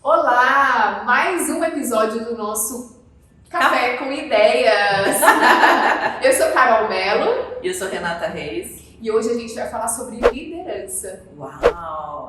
Olá! Mais um episódio do nosso Café com Ideias. Eu sou Carol Mello. E eu sou Renata Reis. E hoje a gente vai falar sobre liderança. Uau!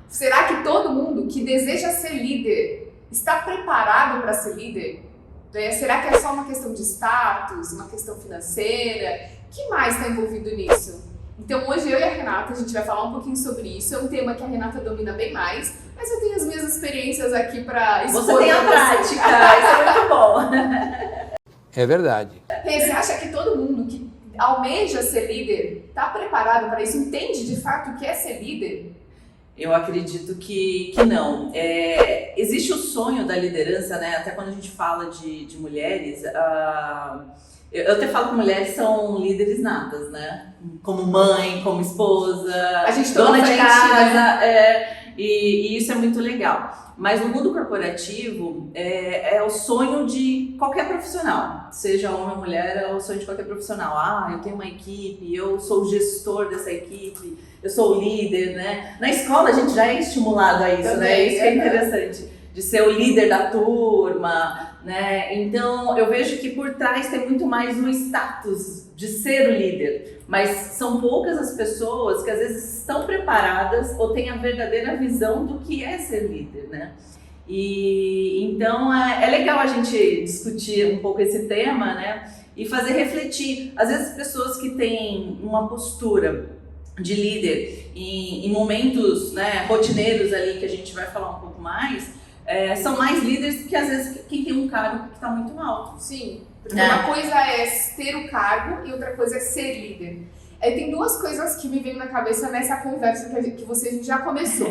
Será que todo mundo que deseja ser líder está preparado para ser líder? Será que é só uma questão de status, uma questão financeira? O que mais está envolvido nisso? Então hoje eu e a Renata, a gente vai falar um pouquinho sobre isso. É um tema que a Renata domina bem mais, mas eu tenho as minhas experiências aqui para expor. Você tem a prática, isso é muito bom. É verdade. Você acha que todo mundo que almeja ser líder está preparado para isso? Entende de fato o que é ser líder? Eu acredito que não. Existe o sonho da liderança, né? Até quando a gente fala de mulheres, eu até falo que mulheres são líderes natas, né? Como mãe, como esposa, a gente dona de casa, né? E isso é muito legal. Mas no mundo corporativo, é o sonho de qualquer profissional, seja homem ou mulher, é o sonho de qualquer profissional. Eu tenho uma equipe, eu sou o gestor dessa equipe, eu sou o líder, né? Na escola a gente já é estimulado a isso, também, né? Isso que é interessante, de ser o líder da turma, né? Então eu vejo que por trás tem muito mais um status de ser o líder, mas são poucas as pessoas que às vezes estão preparadas ou têm a verdadeira visão do que é ser líder, né? E então é legal a gente discutir um pouco esse tema, né? E fazer refletir. Às vezes pessoas que têm uma postura de líder em momentos, né, rotineiros ali que a gente vai falar um pouco mais, são mais líderes que às vezes quem tem um cargo que está muito alto. Sim, porque uma coisa é ter o cargo e outra coisa é ser líder. Tem duas coisas que me vêm na cabeça nessa conversa que você já começou.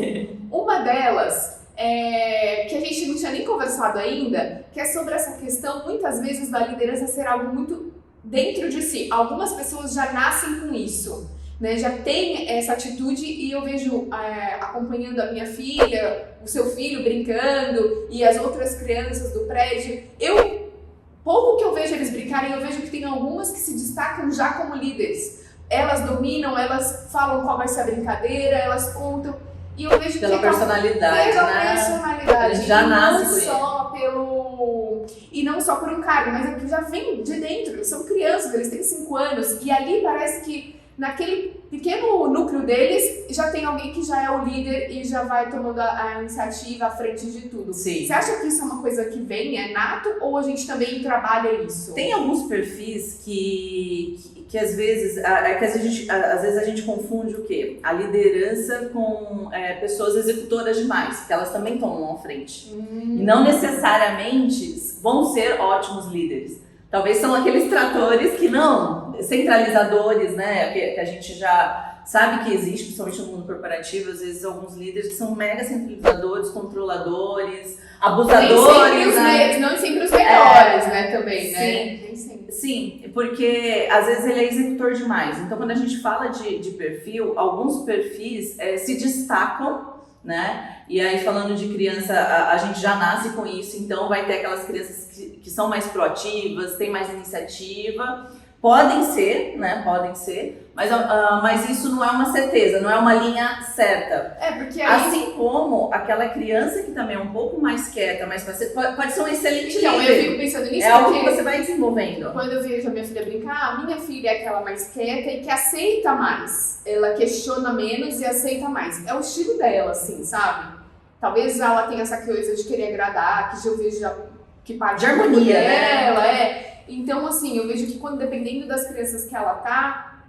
Uma delas que a gente não tinha nem conversado ainda, que é sobre essa questão, muitas vezes, da liderança ser algo muito dentro de si. Algumas pessoas já nascem com isso, né? Já tem essa atitude, e eu vejo acompanhando a minha filha, o seu filho brincando e as outras crianças do prédio. Pouco que eu vejo eles brincarem, eu vejo que tem algumas que se destacam já como líderes. Elas dominam, elas falam qual vai ser a brincadeira, elas contam. E eu vejo pela personalidade, pela personalidade, já nasce não só e não só por um cargo, mas é que já vem de dentro. São crianças, eles têm 5 anos, e ali parece que naquele pequeno núcleo deles já tem alguém que já é o líder e já vai tomando a iniciativa à frente de tudo. Sim. Você acha que isso é uma coisa que vem, é nato, ou a gente também trabalha isso? Tem alguns perfis que às vezes, às vezes a gente confunde o quê? A liderança com pessoas executoras demais, que elas também tomam à frente. E não necessariamente vão ser ótimos líderes. Talvez são aqueles tratores que não, centralizadores, né? Que a gente já sabe que existe, principalmente no mundo corporativo, às vezes alguns líderes que são mega centralizadores, controladores, abusadores. Não sempre os melhores, né? Também, né? Sim, porque às vezes ele é executor demais. Então quando a gente fala de perfil, alguns perfis se destacam, né? E aí falando de criança, a gente já nasce com isso, então vai ter aquelas crianças que são mais proativas, têm mais iniciativa, podem ser, né? Podem ser, mas isso não é uma certeza, não é uma linha certa. Porque assim como aquela criança que também é um pouco mais quieta, mais paciente, pode ser um excelente líder. Então, eu fico pensando nisso. É algo que você vai desenvolvendo. Quando eu vejo a minha filha brincar, a minha filha é aquela mais quieta e que aceita mais. Ela questiona menos e aceita mais. É o estilo dela, assim, sabe? Talvez ela tenha essa coisa de querer agradar, que eu vejo que parte de harmonia dela, Então, assim, eu vejo que dependendo das crianças que ela tá,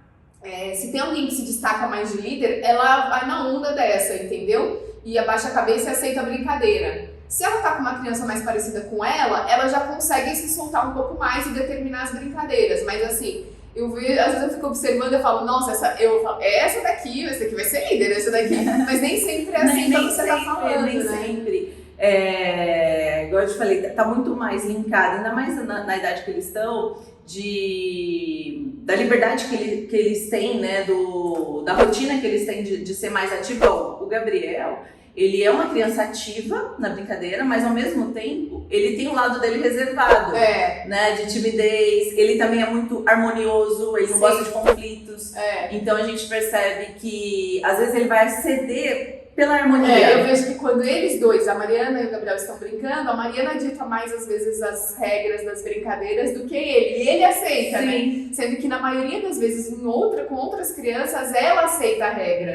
se tem alguém que se destaca mais de líder, ela vai na onda dessa, entendeu? E abaixa a cabeça e aceita a brincadeira. Se ela tá com uma criança mais parecida com ela já consegue se soltar um pouco mais e determinar as brincadeiras. Mas assim, às vezes eu fico observando e falo, nossa, essa daqui vai ser líder, essa daqui. Mas nem sempre é assim que você tá falando, nem né? sempre. Igual eu te falei, tá muito mais linkado, ainda mais na idade que eles estão, da liberdade que eles têm, né, da rotina que eles têm de ser mais ativo. O Gabriel, ele é uma criança ativa na brincadeira, mas ao mesmo tempo ele tem um lado dele reservado, né, de timidez. Ele também é muito harmonioso, ele não gosta de conflitos. Então a gente percebe que às vezes ele vai ceder pela harmonia. Eu vejo que quando eles dois, a Mariana e o Gabriel, estão brincando, a Mariana dita mais às vezes as regras das brincadeiras do que ele. E ele aceita, Sim. né? Sendo que na maioria das vezes com outras crianças, ela aceita a regra.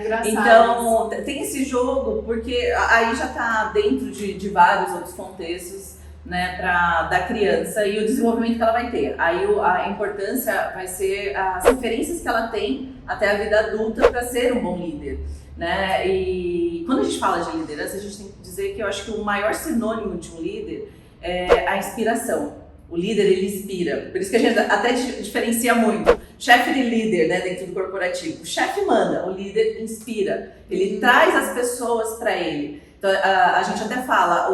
Engraçado. Então, tem esse jogo, porque aí já tá dentro de vários outros contextos, né, da criança e o desenvolvimento que ela vai ter. Aí a importância vai ser as referências que ela tem até a vida adulta para ser um bom líder, né? E quando a gente fala de liderança, a gente tem que dizer que eu acho que o maior sinônimo de um líder é a inspiração. O líder, ele inspira. Por isso que a gente até diferencia muito. Chefe de líder, né, dentro do corporativo. O chefe manda, o líder inspira. Ele traz as pessoas para ele. Então, a gente até fala,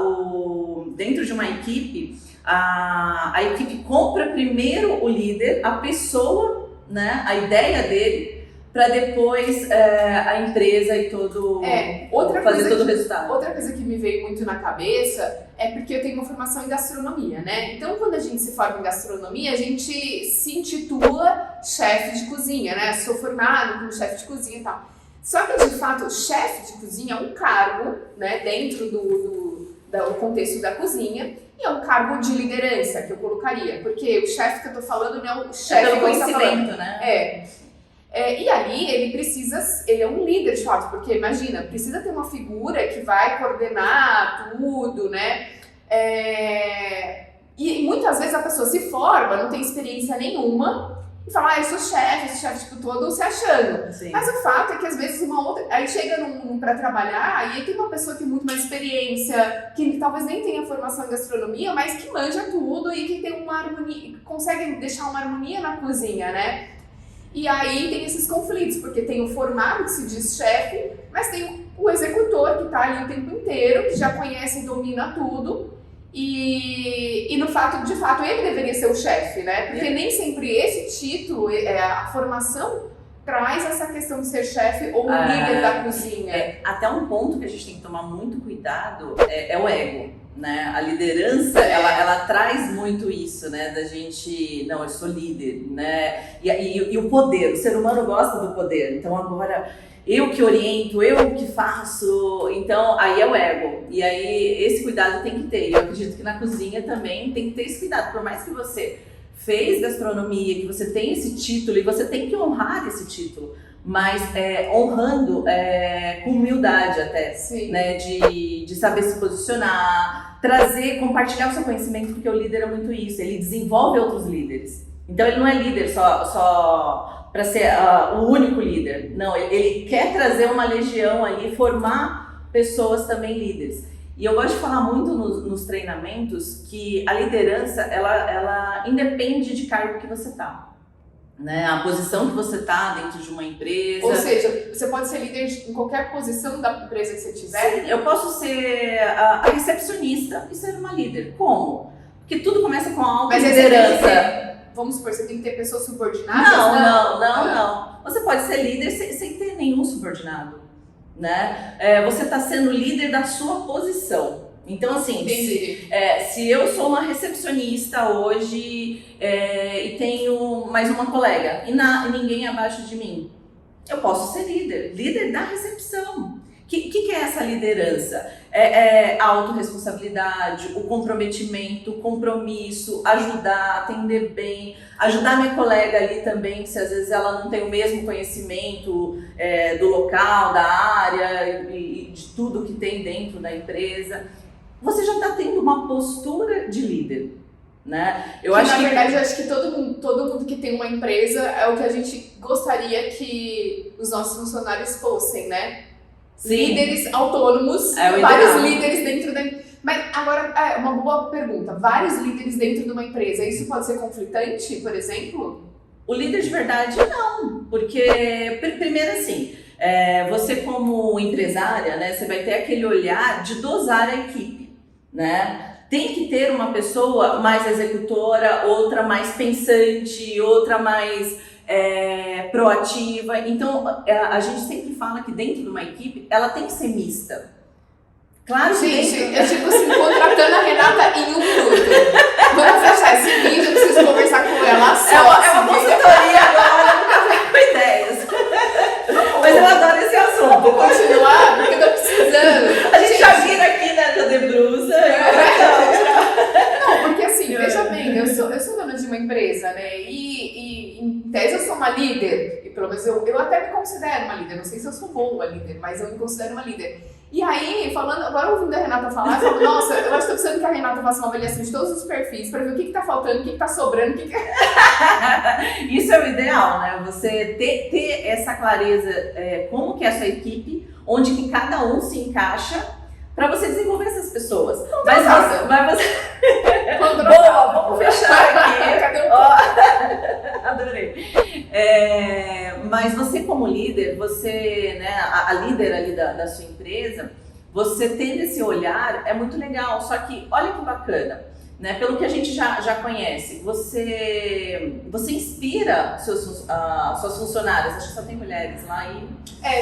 dentro de uma equipe, a equipe compra primeiro o líder, a pessoa, né, a ideia dele, para depois a empresa e todo o resultado. Outra coisa que me veio muito na cabeça é porque eu tenho uma formação em gastronomia, né? Então, quando a gente se forma em gastronomia, a gente se intitula chefe de cozinha, né? Sou formado como chefe de cozinha e tal. Só que, de fato, o chefe de cozinha é um cargo, né, dentro do contexto da cozinha, e é um cargo de liderança que eu colocaria, porque o chefe que eu tô falando não é o chefe pelo que eu tô falando. conhecimento, né? E ali ele é um líder de fato, porque imagina, precisa ter uma figura que vai coordenar tudo, né? E muitas vezes a pessoa se forma, não tem experiência nenhuma, e fala, eu sou chefe, esse chefe tipo, todo se achando. Sim. Mas o fato é que às vezes aí chega pra trabalhar, e aí tem uma pessoa que tem muito mais experiência, que talvez nem tenha formação em gastronomia, mas que manja tudo e que tem uma harmonia, consegue deixar uma harmonia na cozinha, né? E aí tem esses conflitos, porque tem o formado que se diz chefe, mas tem o executor que está ali o tempo inteiro, que já conhece e domina tudo. E no fato, de fato, ele deveria ser o chefe, né? Porque nem sempre esse título, a formação, traz essa questão de ser chefe ou líder da cozinha. Até um ponto que a gente tem que tomar muito cuidado é o ego. Né? A liderança, ela traz muito isso, né? Da gente, não, eu sou líder, né? E o poder, o ser humano gosta do poder, então agora eu que oriento, eu que faço, então aí é o ego. E aí esse cuidado tem que ter, e eu acredito que na cozinha também tem que ter esse cuidado, por mais que você fez gastronomia, que você tem esse título, e você tem que honrar esse título, mas honrando com humildade até, né, de saber se posicionar, compartilhar o seu conhecimento, porque o líder é muito isso, ele desenvolve outros líderes. Então ele não é líder só para ser o único líder, não, ele quer trazer uma legião ali, formar pessoas também líderes. E eu gosto de falar muito nos treinamentos que a liderança, ela independe de cargo que você está. Né, a posição que você está dentro de uma empresa. Ou seja, você pode ser líder em qualquer posição da empresa que você tiver? Sim, eu posso ser a recepcionista e ser uma líder. Como? Porque tudo começa com a autoliderança. Vamos supor, você tem que ter pessoas subordinadas? Não. Você pode ser líder sem ter nenhum subordinado. Né? Você está sendo líder da sua posição. Então, assim, se eu sou uma recepcionista hoje e tenho mais uma colega e ninguém abaixo de mim, eu posso ser líder da recepção. O que é essa liderança? A autorresponsabilidade, o comprometimento, o compromisso, ajudar, atender bem, ajudar minha colega ali também, se às vezes ela não tem o mesmo conhecimento do local, da área e de tudo que tem dentro da empresa. Você já está tendo uma postura de líder, né? Na verdade, eu acho que todo mundo que tem uma empresa é o que a gente gostaria que os nossos funcionários fossem, né? Sim. Líderes autônomos, vários líderes dentro da empresa. Mas agora, uma boa pergunta, vários líderes dentro de uma empresa, isso pode ser conflitante, por exemplo? O líder de verdade, não, porque, primeiro assim, você como empresária, né, você vai ter aquele olhar de dosar a equipe. Né? Tem que ter uma pessoa mais executora, outra mais pensante, outra mais proativa. Então, a gente sempre fala que dentro de uma equipe, ela tem que ser mista. Claro que gente, eu tipo assim, contratando a Renata em 1 minuto. Vamos fechar esse vídeo, eu preciso conversar com ela só. É uma consultoria agora, nunca vem com ideias. Mas eu adoro esse assunto. Vou continuar, porque eu tô precisando. A gente já vira aqui, né, da Debruça. Não, porque assim, veja bem, eu sou dona de uma empresa, né? E em tese eu sou uma líder. E pelo menos eu até me considero uma líder. Não sei se eu sou boa líder, mas eu me considero uma líder. E aí, agora ouvindo a Renata falar, eu falo, nossa, eu acho que tô precisando que a Renata faça uma avaliação de todos os perfis pra ver o que tá faltando, o que tá sobrando, Isso é o ideal, né? Você ter essa clareza, como que é a sua equipe, onde que cada um se encaixa, pra você desenvolver essas pessoas. Mas você... Boa, vamos fechar aqui. Cadê o... Adorei. Mas você como líder, você, né, a líder ali da sua empresa, você tendo esse olhar é muito legal. Só que olha que bacana, né? Pelo que a gente já conhece, você inspira suas funcionárias. Acho que só tem mulheres lá e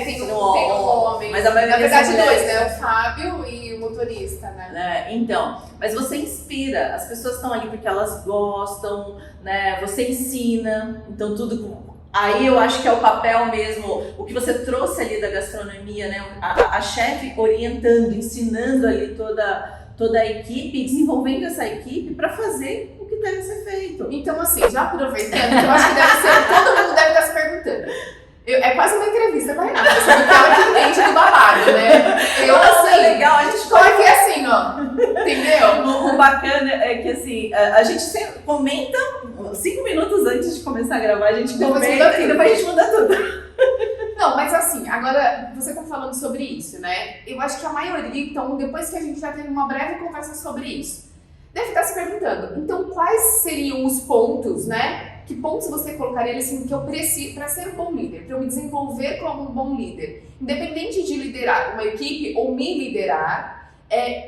tem um homem. Mas a maioria na verdade, são 2, né? O Fábio e o motorista, né? Então, mas você inspira. As pessoas estão ali porque elas gostam, né? Você ensina. Então tudo. Aí eu acho que é o papel mesmo, o que você trouxe ali da gastronomia, né? A chefe orientando, ensinando ali toda a equipe, desenvolvendo essa equipe para fazer o que deve ser feito. Então, assim, já aproveitando, eu acho que todo mundo deve estar se perguntando. É quase uma entrevista com a Renata, você sabe que ela que entende do babado, né? Nossa, é legal, a gente tô aqui assim, ó, entendeu? O bacana é que assim, a gente sempre comenta 5 minutos antes de começar a gravar, a gente comenta e depois a gente muda tudo. Não, mas assim, agora você tá falando sobre isso, né? Eu acho que a maioria, então, depois que a gente já teve uma breve conversa sobre isso, deve estar se perguntando, então quais seriam os pontos, né? Que pontos você colocaria assim, que eu preciso para ser um bom líder, para eu me desenvolver como um bom líder? Independente de liderar uma equipe ou me liderar,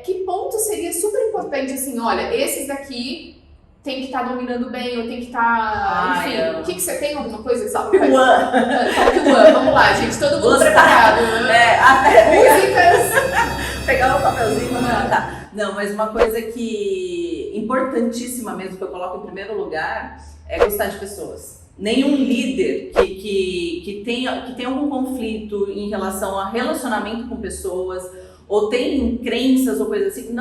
que ponto seria super importante assim, olha, esses daqui tem que estar dominando bem, ou tem que estar, enfim, o que você tem alguma coisa? Sabe? Vamos lá, gente, todo mundo preparado. Músicas. Pegar o papelzinho, tá. Não, mas uma coisa que importantíssima mesmo, que eu coloco em primeiro lugar, é gostar de pessoas. Nenhum líder que tem algum conflito em relação a relacionamento com pessoas, ou tem crenças ou coisa assim,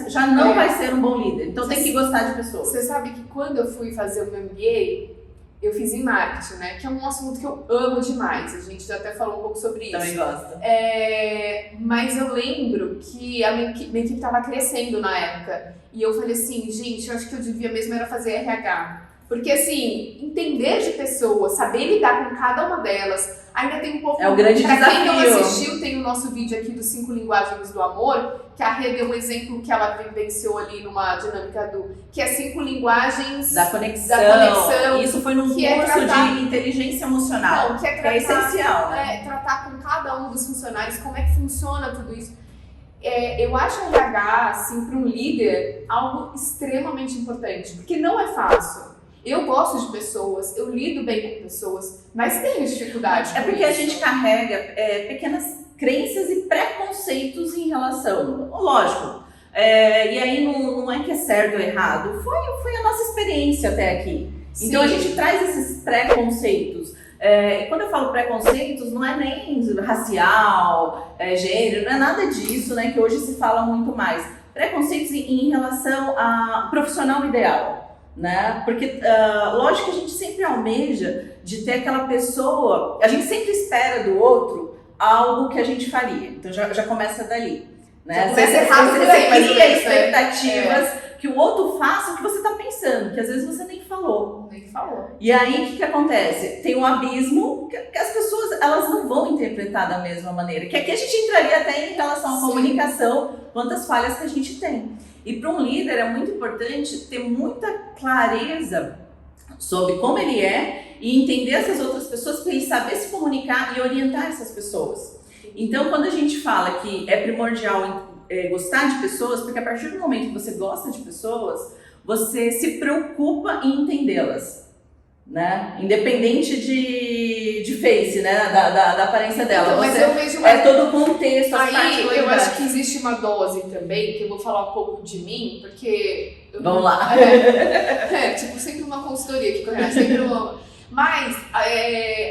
já não vai ser um bom líder. Então tem que gostar de pessoas. Você sabe que quando eu fui fazer o meu MBA, eu fiz em marketing, né? Que é um assunto que eu amo demais. A gente já até falou um pouco sobre isso. Também gosto. Mas eu lembro que a minha equipe estava crescendo na época. E eu falei assim, gente, eu acho que eu devia mesmo era fazer RH. Porque assim, entender de pessoas, saber lidar com cada uma delas, ainda tem um pouco... É o grande desafio. Pra quem não assistiu, tem o nosso vídeo aqui dos 5 linguagens do amor, que a Rê deu um exemplo que ela vivenciou ali numa dinâmica que é 5 linguagens da conexão. Isso foi num curso de inteligência emocional, que é essencial, né? Tratar com cada um dos funcionários, como é que funciona tudo isso. Eu acho o RH, assim, para um líder, algo extremamente importante, porque não é fácil. Eu gosto de pessoas, eu lido bem com pessoas, mas tenho dificuldade. É porque a gente carrega pequenas crenças e preconceitos em relação, lógico. E aí não é que é certo ou errado, foi a nossa experiência até aqui. Sim. Então a gente traz esses preconceitos. E quando eu falo preconceitos, não é nem racial, gênero, não é nada disso, né? Que hoje se fala muito mais. Preconceitos em relação a profissional ideal. Né? Porque, lógico que a gente sempre almeja de ter aquela pessoa, a gente sempre espera do outro algo que a gente faria, então já começa dali, né? Você cria expectativas que o outro faça o que você está pensando, que às vezes você nem falou. E aí, o que acontece? Tem um abismo que as pessoas, elas não vão interpretar da mesma maneira, que aqui a gente entraria até em relação à comunicação, quantas falhas que a gente tem. E para um líder é muito importante ter muita clareza sobre como ele é e entender essas outras pessoas para ele saber se comunicar e orientar essas pessoas. Então, quando a gente fala que é primordial gostar de pessoas, porque a partir do momento que você gosta de pessoas, você se preocupa em entendê-las. né? Independente de face, né? Da aparência dela. Então, mas você, eu vejo uma... é todo o contexto, as Aí eu particularidades. acho que existe uma dose também, que eu vou falar um pouco de mim, porque... Vamos lá. Tipo, sempre uma consultoria aqui com a Renata, sempre uma... Mas,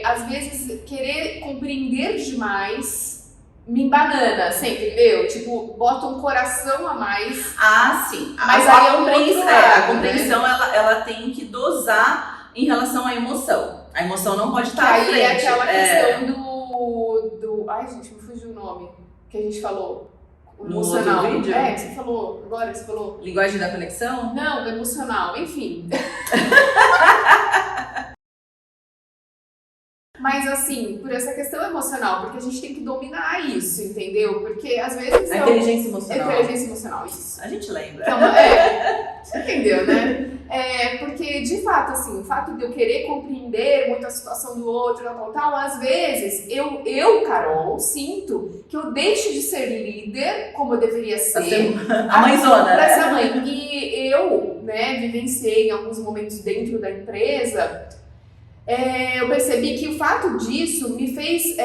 às vezes, querer compreender demais me embanana, você entendeu? Tipo, bota um coração a mais. Ah, sim. Mas aí é um outro lado, a compreensão ela tem que dosar em relação à emoção. A emoção não pode estar à frente. Aí é aquela questão do... Ai, gente, me fugiu o nome que a gente falou. O No emocional. outro vídeo? Você falou, agora você falou. Linguagem da conexão? Não, do emocional, enfim. Mas assim, por essa questão emocional, porque a gente tem que dominar isso, entendeu? Porque às vezes... A inteligência emocional. Inteligência emocional, isso. A gente lembra. Então, você entendeu, né? Porque, de fato, assim, o fato de eu querer compreender muito a situação do outro, tal, às vezes, eu, Carol, sinto que eu deixo de ser líder como eu deveria ser. A mãezona, pra né? essa mãe. E eu, né, vivenciei em alguns momentos dentro da empresa... eu percebi que o fato disso me fez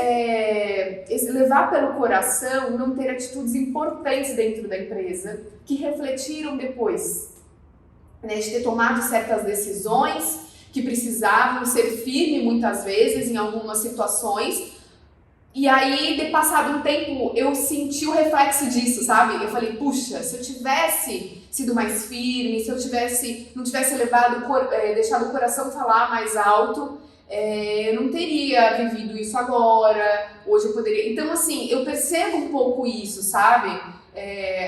levar pelo coração não ter atitudes importantes dentro da empresa que refletiram depois, né, de ter tomado certas decisões que precisavam ser firme muitas vezes em algumas situações. E aí, de passado um tempo, eu senti o reflexo disso, sabe? Eu falei, puxa, se eu tivesse sido mais firme, se eu não tivesse deixado o coração falar mais alto, eu não teria vivido isso agora, hoje eu poderia... Então, assim, eu percebo um pouco isso, sabe?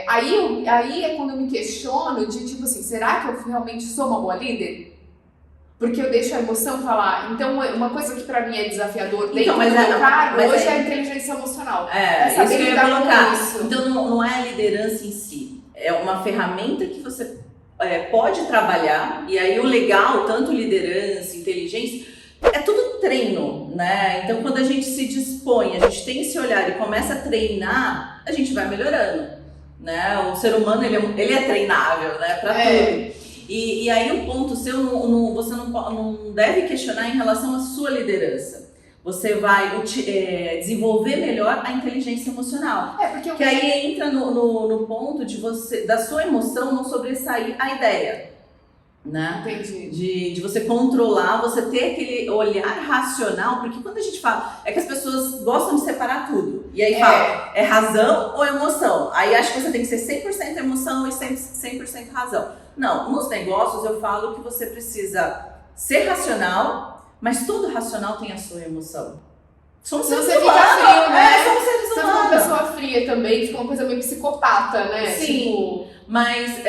Aí é quando eu me questiono de, tipo assim, será que eu realmente sou uma boa líder? Porque eu deixo a emoção falar. Então, uma coisa que pra mim é desafiador dentro do meu cargo, hoje é a inteligência emocional. Isso que eu ia colocar. Isso. Então, não é a liderança em si. É uma ferramenta que você pode trabalhar. E aí, o legal, tanto liderança, inteligência, é tudo treino, né? Então, quando a gente se dispõe, a gente tem esse olhar e começa a treinar, a gente vai melhorando, né? O ser humano, ele é treinável, né? Pra tudo. E aí o ponto seu, você não deve questionar em relação à sua liderança. Você vai desenvolver melhor a inteligência emocional. Porque aí entra no ponto da sua emoção não sobressair a ideia. Né? Entendi. De você controlar, você ter aquele olhar racional, porque quando a gente fala, é que as pessoas gostam de separar tudo. E aí fala, é razão ou emoção? Aí acho que você tem que ser 100% emoção e 100% razão. Não, nos negócios eu falo que você precisa ser racional, mas todo racional tem a sua emoção. Somos seres humanos. Fica frio, né? Somos seres humanos. Você fica uma pessoa fria também, fica uma coisa meio psicopata, né? Sim. Mas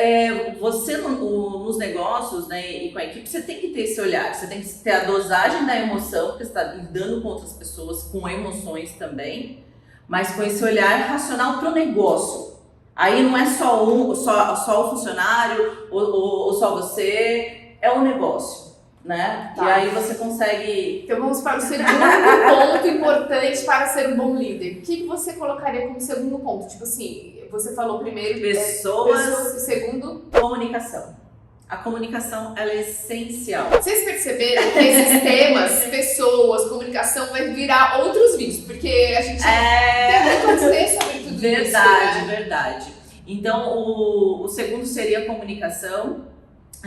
você nos negócios, né, e com a equipe, você tem que ter esse olhar, você tem que ter a dosagem da emoção, porque você está lidando com outras pessoas com emoções também, mas com esse olhar racional para o negócio. Aí não é só o funcionário ou só você, é o negócio, né? Tá. E aí você consegue... Então vamos para o segundo ponto importante para ser um bom líder. O que você colocaria como segundo ponto? Tipo assim, você falou primeiro... Pessoas e segundo... Comunicação. A comunicação, ela é essencial. Vocês perceberam que esses temas, pessoas, comunicação, vai virar outros vídeos? Porque a gente tem muito a dizer sobre tudo isso. Verdade. Então, o segundo seria comunicação,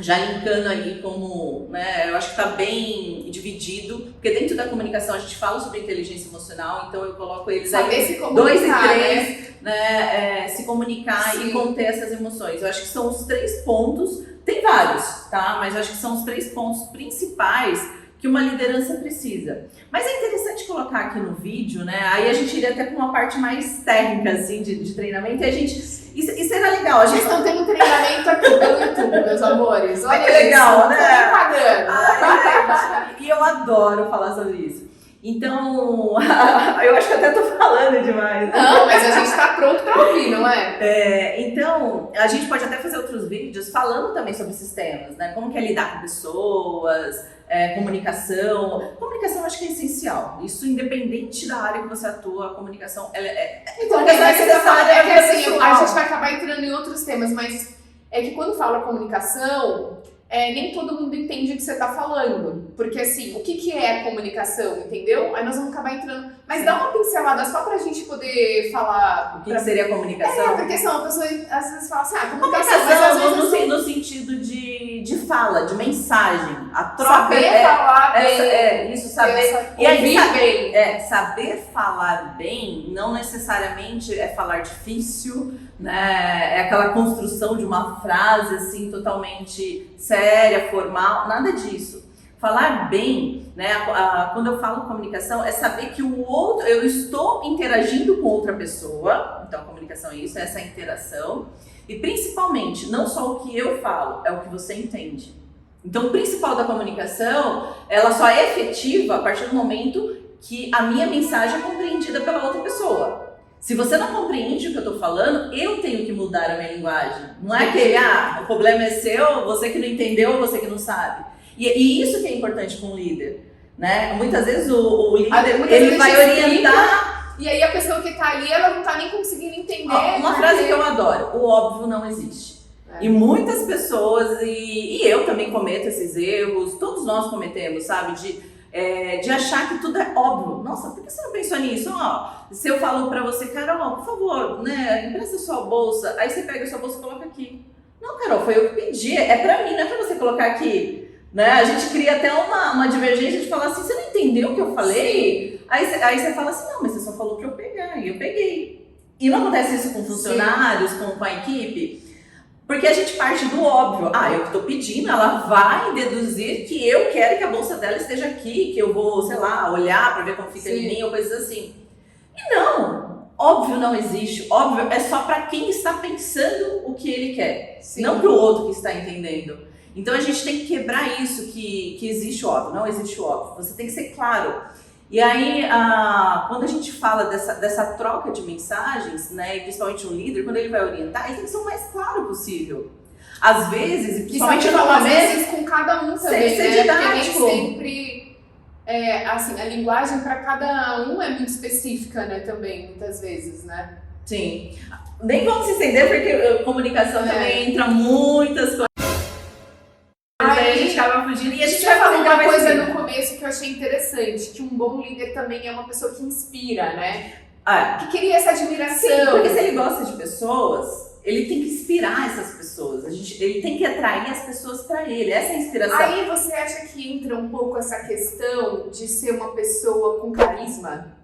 já linkando ali como, né, eu acho que está bem dividido, porque dentro da comunicação a gente fala sobre inteligência emocional, então eu coloco eles aí 2 e 3, né, se comunicar e conter essas emoções. Eu acho que são os 3 pontos, tem vários, tá? Mas eu acho que são os 3 pontos principais que uma liderança precisa. Mas é interessante colocar aqui no vídeo, né? Aí a gente iria até para uma parte mais técnica, assim, de treinamento, e a gente... Isso era legal. Vocês estão tendo um treinamento aqui pelo YouTube, meus amores. Olha que legal, isso, né? Pagando. E eu adoro falar sobre isso. Então, eu acho que até tô falando demais. Não, mas a gente tá pronto pra ouvir, não é? Então, a gente pode até fazer outros vídeos falando também sobre sistemas, né? Como que é lidar com pessoas, comunicação. Comunicação eu acho que é essencial. Isso independente da área que você atua, a comunicação ela então, comunicação é necessária. Assim, a gente vai acabar entrando em outros temas, mas é que quando fala comunicação, nem todo mundo entende o que você está falando. Porque, assim, o que é comunicação, entendeu? Aí nós vamos acabar entrando... Mas dá uma pincelada só pra gente poder falar... O que seria comunicação? Porque senão a pessoa às vezes fala assim, comunicação, mas às vezes no sentido de fala, de mensagem. A troca saber falar bem. Isso, saber... E aí, bem. Saber falar bem não necessariamente é falar difícil, né? É aquela construção de uma frase assim totalmente séria, formal, nada disso. Falar bem, né? Quando eu falo comunicação, é saber que o outro, eu estou interagindo com outra pessoa. Então, a comunicação é isso, é essa interação. E principalmente, não só o que eu falo, é o que você entende. Então, o principal da comunicação, ela só é efetiva a partir do momento que a minha mensagem é compreendida pela outra pessoa. Se você não compreende o que eu estou falando, eu tenho que mudar a minha linguagem. Não é que, o problema é seu, você que não entendeu, você que não sabe. E isso que é importante com o líder, né? Muitas vezes o líder, ele vai orientar... E aí a pessoa que está ali, ela não está nem conseguindo entender. Uma frase que eu adoro, o óbvio não existe. E muitas pessoas, e eu também cometo esses erros, todos nós cometemos, sabe? De achar que tudo é óbvio. Nossa, por que você não pensou nisso? Se eu falo pra você, Carol, por favor, né, empresta sua bolsa, aí você pega a sua bolsa e coloca aqui. Não, Carol, foi eu que pedi, é pra mim, não é pra você colocar aqui. Né? A gente cria até uma divergência de falar assim, você não entendeu o que eu falei? Aí você fala assim, não, mas você só falou que eu pegar, e eu peguei. E não acontece isso com funcionários, com a equipe? Porque a gente parte do óbvio. Eu que tô pedindo, ela vai deduzir que eu quero que a bolsa dela esteja aqui, que eu vou, sei lá, olhar pra ver como fica em mim ou coisas assim. E não, óbvio não existe. Óbvio é só pra quem está pensando o que ele quer, não pro outro que está entendendo. Então a gente tem que quebrar isso que existe o óbvio, não existe o óbvio. Você tem que ser claro. E aí, quando a gente fala dessa troca de mensagens, né, e principalmente um líder, quando ele vai orientar, ele tem que ser o mais claro possível. Às vezes, e principalmente no às vezes com cada um também, ser né? didático. Porque nem sempre, assim, a linguagem para cada um é muito específica, né, também, muitas vezes, né? Sim. Nem vamos se estender, porque comunicação também entra muitas coisas. Aí a gente acaba fugindo e a gente vai fazer uma coisa no começo que eu achei interessante, que um bom líder também é uma pessoa que inspira, né? Que cria essa admiração. Sim, porque se ele gosta de pessoas, ele tem que inspirar essas pessoas. Ele tem que atrair as pessoas para ele, essa é a inspiração. Aí você acha que entra um pouco essa questão de ser uma pessoa com carisma?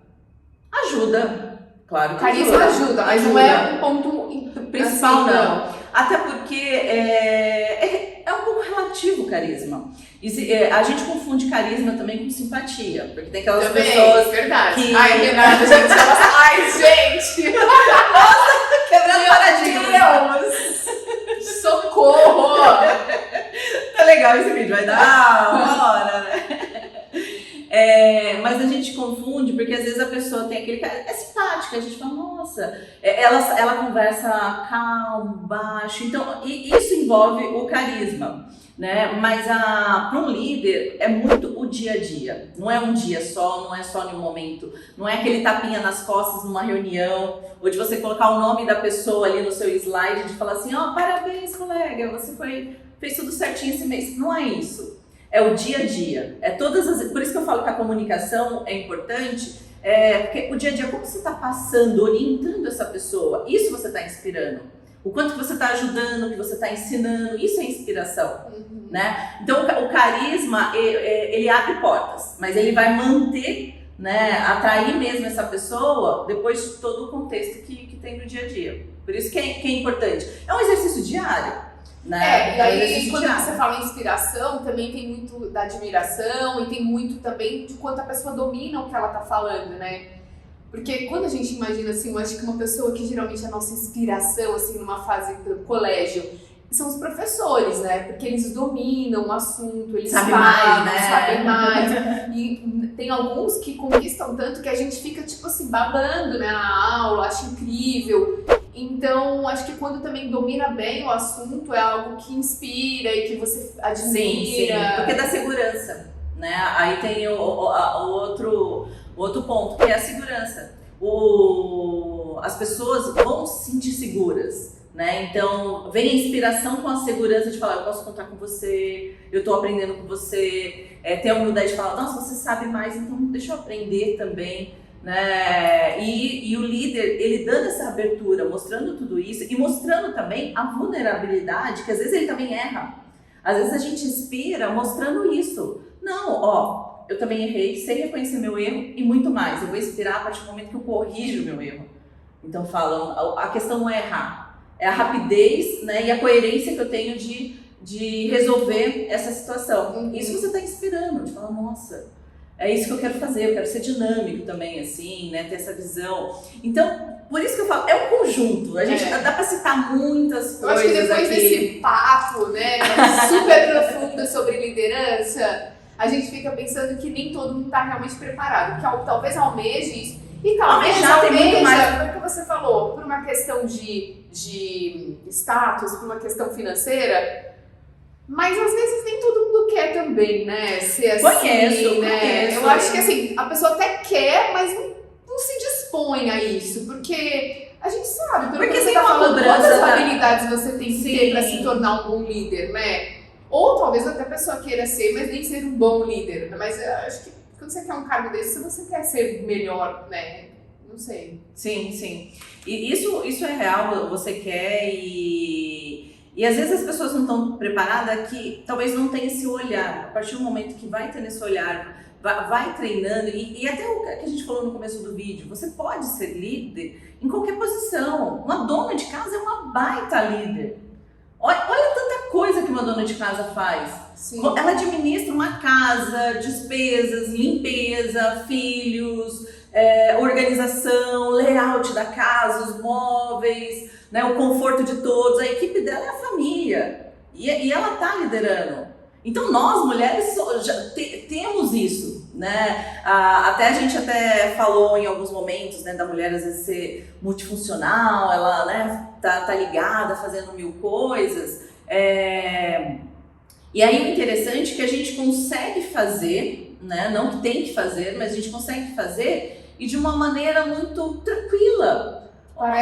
Ajuda, claro que carisma ajuda, mas não é um ponto principal, assim, não. Até porque é um pouco relativo o carisma. A gente confunde carisma também com simpatia, porque tem aquelas pessoas verdade. Que... Renata, gente, gente! Nossa, quebrando paradigma. Socorro! Tá legal esse vídeo, vai dar uma hora, né? Mas a gente confunde porque às vezes a pessoa tem aquele cara, é simpática, a gente fala, nossa, ela conversa calmo, baixo, então isso envolve o carisma, né? Mas para um líder é muito o dia a dia, não é um dia só, não é só em um momento, não é aquele tapinha nas costas numa reunião, ou de você colocar o nome da pessoa ali no seu slide, de falar assim, parabéns colega, você fez tudo certinho esse mês, não é isso. É o dia a dia, por isso que eu falo que a comunicação é importante, porque o dia a dia, como você está passando, orientando essa pessoa, isso você está inspirando. O quanto que você está ajudando, o que você está ensinando, isso é inspiração, né? Então o carisma, ele abre portas, mas ele vai manter, né, atrair mesmo essa pessoa depois de todo o contexto que tem no dia a dia. Por isso que é importante. É um exercício diário. Né? E aí quando você fala em inspiração, também tem muito da admiração e tem muito também de quanto a pessoa domina o que ela tá falando, né? Porque quando a gente imagina assim, eu acho que uma pessoa que geralmente é a nossa inspiração, assim, numa fase do colégio, são os professores, né? Porque eles dominam o assunto, eles sabem mais. E tem alguns que conquistam tanto que a gente fica, tipo assim, babando, né, na aula, acha incrível. Então, acho que quando também domina bem o assunto, é algo que inspira e que você admira. Sim, porque dá segurança, né? Aí tem o outro ponto, que é a segurança. As pessoas vão se sentir seguras, né? Então, vem a inspiração com a segurança de falar, eu posso contar com você, eu estou aprendendo com você, ter a humildade de falar, nossa, você sabe mais, então deixa eu aprender também, né? E o líder, ele dando essa abertura, mostrando tudo isso e mostrando também a vulnerabilidade, que às vezes ele também erra. Às vezes a gente inspira mostrando isso. Não, ó, eu também errei, sei reconhecer meu erro e muito mais. Eu vou inspirar a partir do momento que eu corrijo o meu erro. Então falam, a questão não é errar, é a rapidez, né, e a coerência que eu tenho de resolver essa situação. Isso você está inspirando, de falar, nossa, é isso que eu quero fazer, eu quero ser dinâmico também, assim, né, ter essa visão. Então, por isso que eu falo, é um conjunto, a gente dá para citar muitas coisas. Eu acho que depois aqui. desse papo, né, super profundo sobre liderança, a gente fica pensando que nem todo mundo está realmente preparado, que talvez almeje isso. E talvez almeja, foi o que você falou, por uma questão de status, por uma questão financeira, mas às vezes nem todo mundo quer também, né, ser assim, Conheço. Eu acho que assim, a pessoa até quer, mas não se dispõe a isso, porque a gente sabe, pelo que você está falando, quantas habilidades você tem que ter para se tornar um bom líder, né? Ou talvez até a pessoa queira ser, mas nem ser um bom líder, mas eu acho que quando você quer um cargo desse, você quer ser melhor, né? Não sei. Sim. E isso é real, você quer e às vezes as pessoas não estão preparadas que talvez não tenham esse olhar. A partir do momento que vai tendo esse olhar, vai treinando e até o que a gente falou no começo do vídeo, você pode ser líder em qualquer posição. Uma dona de casa é uma baita líder. Olha tanta coisa que uma dona de casa faz. Sim. Ela administra uma casa, despesas, limpeza, filhos, organização, layout da casa, os móveis, né, o conforto de todos. A equipe dela é a família e ela está liderando. Então nós, mulheres, já temos isso, né? Até a gente falou em alguns momentos, né, da mulher às vezes ser multifuncional, ela, né, tá ligada, fazendo mil coisas. E aí o interessante é que a gente consegue fazer, né, não que tem que fazer, mas a gente consegue fazer e de uma maneira muito tranquila.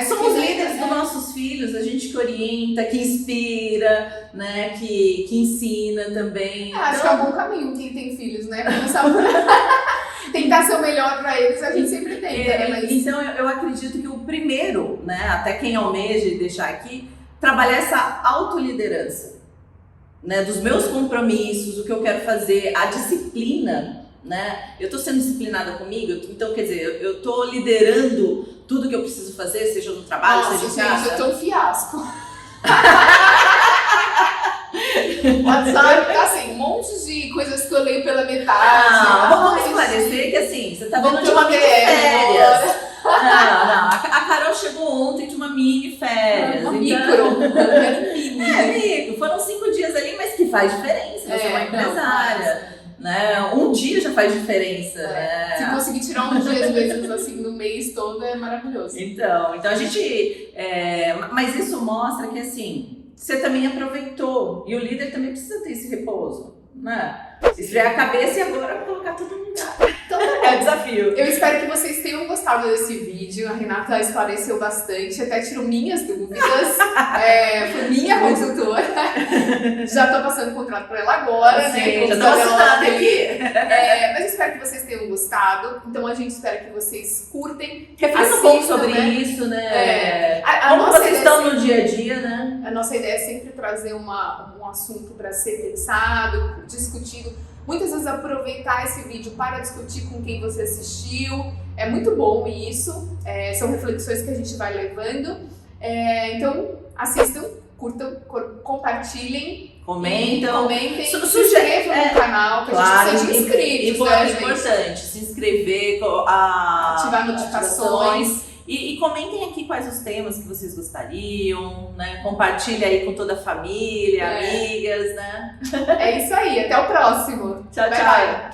Somos líderes dos nossos filhos, a gente que orienta, que inspira, né, que ensina também. Acho que é um bom caminho quem tem filhos, né? Tentar ser o melhor para eles, a gente sempre tenta, né? Mas... Então eu acredito que o primeiro, né, até quem almeja deixar aqui, trabalhar essa autoliderança, né, dos meus compromissos, o que eu quero fazer, a disciplina, né? Eu tô sendo disciplinada comigo, então quer dizer, eu tô liderando tudo que eu preciso fazer, seja no trabalho, seja em casa. Eu tô um fiasco. WhatsApp tá assim, um monte de coisas que eu leio pela metade. Vamos esclarecer que assim, você tá vendo de uma mini férias. Não, a Carol chegou ontem de uma mini férias. Micro. Micro. Foram 5 dias ali, mas que faz diferença. Você é uma empresária. Né? Um dia já faz diferença, né? Se conseguir tirar um dia, às vezes, assim, no mês todo, é maravilhoso. Então a gente... mas isso mostra que, assim, você também aproveitou. E o líder também precisa ter esse repouso, né? Esfriar a cabeça e agora colocar tudo no lugar. Então é o desafio. Eu espero que vocês tenham gostado desse vídeo. A Renata esclareceu bastante, até tirou minhas dúvidas. Foi minha consultora. Já tô passando o contrato para ela agora, né? Já tô assinada aqui. Mas espero que vocês tenham gostado. Então a gente espera que vocês curtem. Reflita um pouco sobre isso, né? Como vocês estão no dia a dia, né? A nossa ideia é sempre trazer um assunto para ser pensado, discutido. Muitas vezes aproveitar esse vídeo para discutir com quem você assistiu. É muito bom isso. São reflexões que a gente vai levando. Então, assistam, curtam, compartilhem. Comentem, se inscrevam no canal, que a gente seja inscritos. Importante, se inscrever, ativar notificações. E comentem aqui quais os temas que vocês gostariam, né? Compartilha aí com toda a família, amigas, né? É isso aí, até o próximo. Tchau.